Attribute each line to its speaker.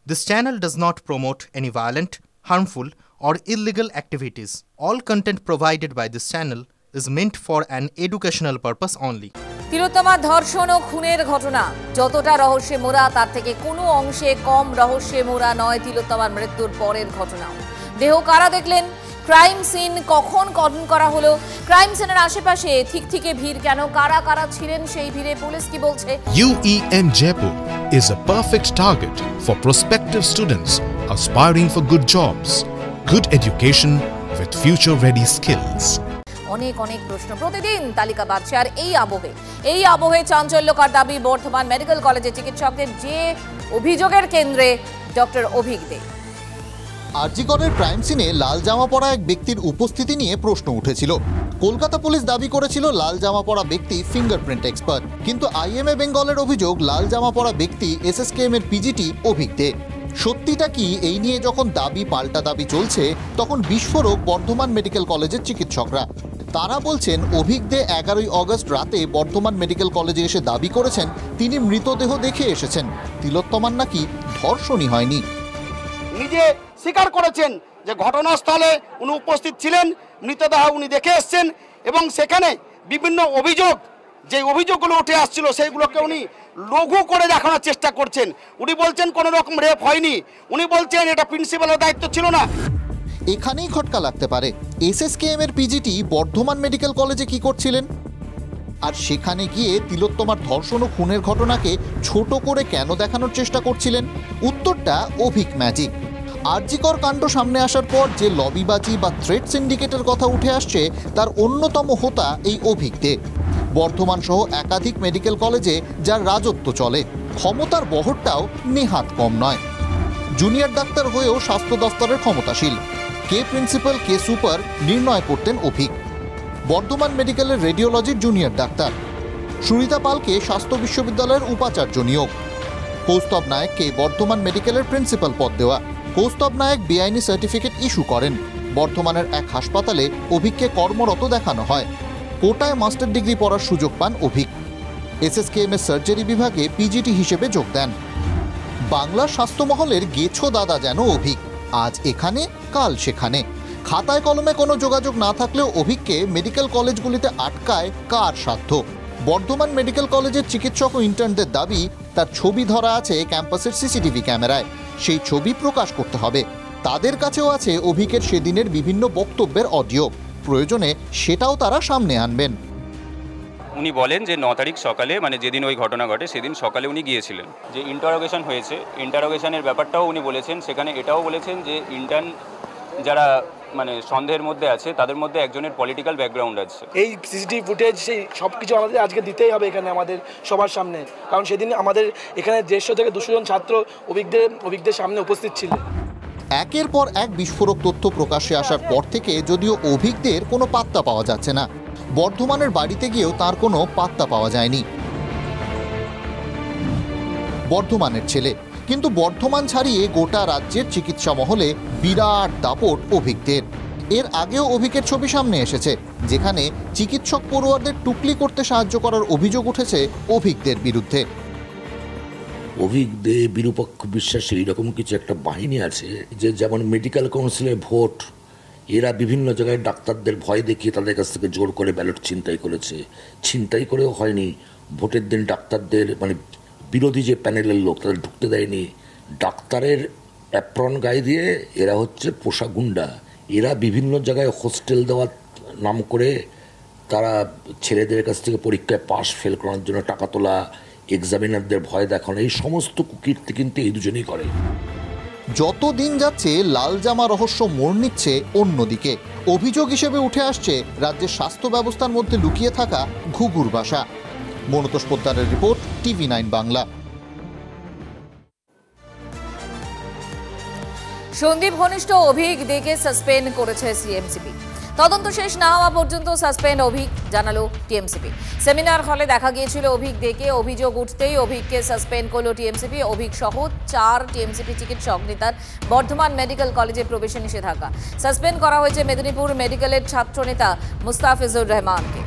Speaker 1: This channel does not promote any violent, harmful, or illegal activities. All content provided by this channel is meant for an educational purpose only.
Speaker 2: তিলোত্তমার ধর্ষণ ও খুনের ঘটনা যতটা রহস্যে মোড়া তার থেকে কোনো অংশে কম রহস্যে মোড়া নয় তিলোত্তমার মৃত্যুর পরের ঘটনা। দেহ কারা দেখলেন, ক্রাইম সিন কখন খনন করা হলো, ক্রাইম সিনের আশেপাশে ঠিকঠিকে ভিড় কেন, কারা কারা ছিলেন সেই ভিড়ে, পুলিশ কি বলছে?
Speaker 3: UEM Jaipur is a perfect target for prospective students aspiring for good jobs, good education with future-ready skills.
Speaker 2: অনেক অনেক প্রশ্ন প্রতিদিন তালিকা বাড়ছে, আর এই আবহে চাঞ্চল্যকর দাবি বর্ধমান মেডিকেল কলেজের চিকিৎসকদের, যে অভিযোগের কেন্দ্রে ডক্টর অভিক দে।
Speaker 4: আরজিকরের ক্রাইম সিনে লাল জামা পরা এক ব্যক্তির উপস্থিতি নিয়ে প্রশ্ন উঠেছিল। কলকাতা পুলিশ দাবি করেছিল লাল জামা পরা ব্যক্তি ফিঙ্গারপ্রিন্ট এক্সপার্ট, কিন্তু IMA বেঙ্গলের অভিযোগ লাল জামা পরা ব্যক্তি SSKM এর পিজিটি অভিক দে। সত্যিটা কি, এই নিয়ে যখন দাবি পাল্টা দাবি চলছে তখন বিস্ফোরক বর্ধমান মেডিকেল কলেজের চিকিৎসকরা। তারা বলছেন অভিক দে 11ই অগস্ট রাতে বর্ধমান মেডিকেল কলেজে এসে দাবি করেছেন তিনি মৃতদেহ দেখে এসেছেন, তিলোত্তমার নাকি ধর্ষণই হয়নি।
Speaker 5: নিজে স্বীকার করেছেন যে ঘটনাস্থলে উনি উপস্থিত ছিলেন, মৃতদেহ উনি দেখে এসেছেন, এবং সেখানে বিভিন্ন অভিযোগ, যে অভিযোগগুলো উঠে আসছিল সেইগুলোকে উনি লঘু করে দেখানোর চেষ্টা করছেন। উনি বলছেন কোনো রকম রেপ হয়নি, উনি বলছেন এটা প্রিন্সিপালের দায়িত্ব ছিল না।
Speaker 4: এখানেই খটকা লাগতে পারে, SSKM এর পিজিটি বর্ধমান মেডিকেল কলেজে কি করছিলেন, আর সেখানে গিয়ে তিলোত্তমার ধর্ষণ ও খুনের ঘটনাকে ছোট করে কেন দেখানোর চেষ্টা করছিলেন? উত্তরটা অভিক ম্যাজিক। আরজিকর কাণ্ড সামনে আসার পর যে লবিবাজি বা থ্রেড সিন্ডিকেটের কথা উঠে আসছে তার অন্যতম হোতা এই অভিক দে। বর্ধমান সহ একাধিক মেডিকেল কলেজে যার রাজত্ব চলে, ক্ষমতার বহরটাও নেহাত কম নয়। জুনিয়র ডাক্তার হয়েও স্বাস্থ্য দফতরের ক্ষমতাশীল, কে প্রিন্সিপাল কে সুপার নির্ণয় করতেন অভিক। বর্ধমান মেডিকেলের রেডিওলজির জুনিয়র ডাক্তার, সুরিতা পালকে স্বাস্থ্য বিশ্ববিদ্যালয়ের উপাচার্য নিয়োগ, কৌস্তব নায়ককে বর্ধমান মেডিকেলের প্রিন্সিপাল পদ দেওয়া। কৌস্তব নায়ক বেআইনি সার্টিফিকেট ইস্যু করেন। বর্ধমানের এক হাসপাতালে অভিককে কর্মরত দেখানো হয়। কোটায় মাস্টার ডিগ্রি পড়ার সুযোগ পান অভিক। SSKM এর সার্জারি বিভাগে পিজিটি হিসেবে যোগ দেন। বাংলার স্বাস্থ্যমহলের গেছো দাদা যেন অভিক, আজ এখানে কাল সেখানে। খাতায় কলমে কোনো যোগাযোগ না থাকলেও অভিককে মেডিকেল কলেজগুলিতে আটকায় কার সাধ্য? বর্ধমান মেডিকেল কলেজের চিকিৎসক ও ইন্টার্নদের দাবি তার ছবি ধরা আছে ক্যাম্পাসের CCTV ক্যামেরায়, সেই ছবি প্রকাশ করতে হবে। তাদের কাছেও আছে অভিকের সেদিনের বিভিন্ন বক্তব্যের অডিও, প্রয়োজনে সেটাও তারা সামনে আনবেন।
Speaker 6: উনি বলেন যে 9 তারিখ সকালে, মানে যেদিন ওই ঘটনা ঘটে সেদিন সকালে উনি গিয়েছিলেন। যে ইন্টারোগেশন হয়েছে, ইন্টারোগেশনের ব্যাপারটাও উনি বলেছেন। সেখানে এটাও বলেছেন যে ইন্টার্ন যারা মানে সন্দেহের মধ্যে আছে তাদের মধ্যে একজনের পলিটিক্যাল ব্যাকগ্রাউন্ড আছে।
Speaker 7: এই CCTV ফুটেজ সেই সব কিছু আমাদের আজকে দিতেই হবে এখানে আমাদের সবার সামনে, কারণ সেদিন আমাদের এখানে 150 থেকে 200 জন ছাত্র অভিকদের সামনে উপস্থিত ছিল।
Speaker 4: একের পর এক বিস্ফোরক তথ্য প্রকাশ্যে আসার পর থেকে যদিও অভিকদের কোনো পাত্তা পাওয়া যাচ্ছে না, বর্ধমানের বাড়িতে গিয়েও তার কোনো পাত্তা পাওয়া যায়নি। বর্ধমানের ছেলে, কিন্তু বর্ধমান ছাড়িয়ে গোটা রাজ্যের চিকিৎসা মহলে বিরাট দাপট অভিকদের। এর আগেও অভিকের ছবি সামনে এসেছে, যেখানে চিকিৎসক পড়ুয়ারদের টুকলি করতে সাহায্য করার অভিযোগ উঠেছে অভিকদের বিরুদ্ধে।
Speaker 8: অভিক দে, বিরূপক্ষ বিশ্বাস, এইরকম কিছু একটা বাহিনী আছে যে, যেমন মেডিকেল কাউন্সিলের ভোট, এরা বিভিন্ন জায়গায় ডাক্তারদের ভয় দেখিয়ে তাদের কাছ থেকে জোর করে ব্যালট ছিনতাই করেছে। ছিনতাই করেও হয়নি, ভোটের দিন ডাক্তারদের মানে বিরোধী যে প্যানেলের লোক তাদের ঢুকতে দেয়নি। ডাক্তারের অ্যাপ্রন গায়ে দিয়ে এরা হচ্ছে পোষা গুন্ডা। এরা বিভিন্ন জায়গায় হোস্টেল দেওয়ার নাম করে তারা ছেলেদের কাছ থেকে পরীক্ষায় পাস ফেল করানোর জন্য টাকা তোলা, এক্সামিনারদের ভয় দেখানো, এই সমস্ত কুকীর্তি কিন্তু এই দুজনেই করে।
Speaker 4: যত দিন যাচ্ছে লাল জামা রহস্য মোড় নিচ্ছে অন্যদিকে। অভিযোগ হিসেবে উঠে আসছে রাজ্যের স্বাস্থ্য ব্যবস্থার মধ্যে লুকিয়ে থাকা ঘুঘুর বাসা। মনতোষ পোদ্দারের রিপোর্ট, TV9 বাংলা।
Speaker 2: সন্দীপ ঘনিষ্ঠ অভিক দেকে সাসপেন্ড করেছে CMCP। তদন্ত শেষ না হওয়া পর্যন্ত সাসপেন্ড অভিক, জানালো TMCP। সেমিনার হলে দেখা গিয়েছিল অভিক দেকে, অভিযোগ উঠতেই অভিককে সাসপেন্ড করল TMCP। অভিক সহ 4 TMCP চিকিৎসক নেতার বর্ধমান মেডিকেল কলেজে প্রবেশে নিষেধাজ্ঞা। সাসপেন্ড করা হয়েছে মেদিনীপুর মেডিকেলের ছাত্র নেতা মুস্তাফিজুর রহমানকে।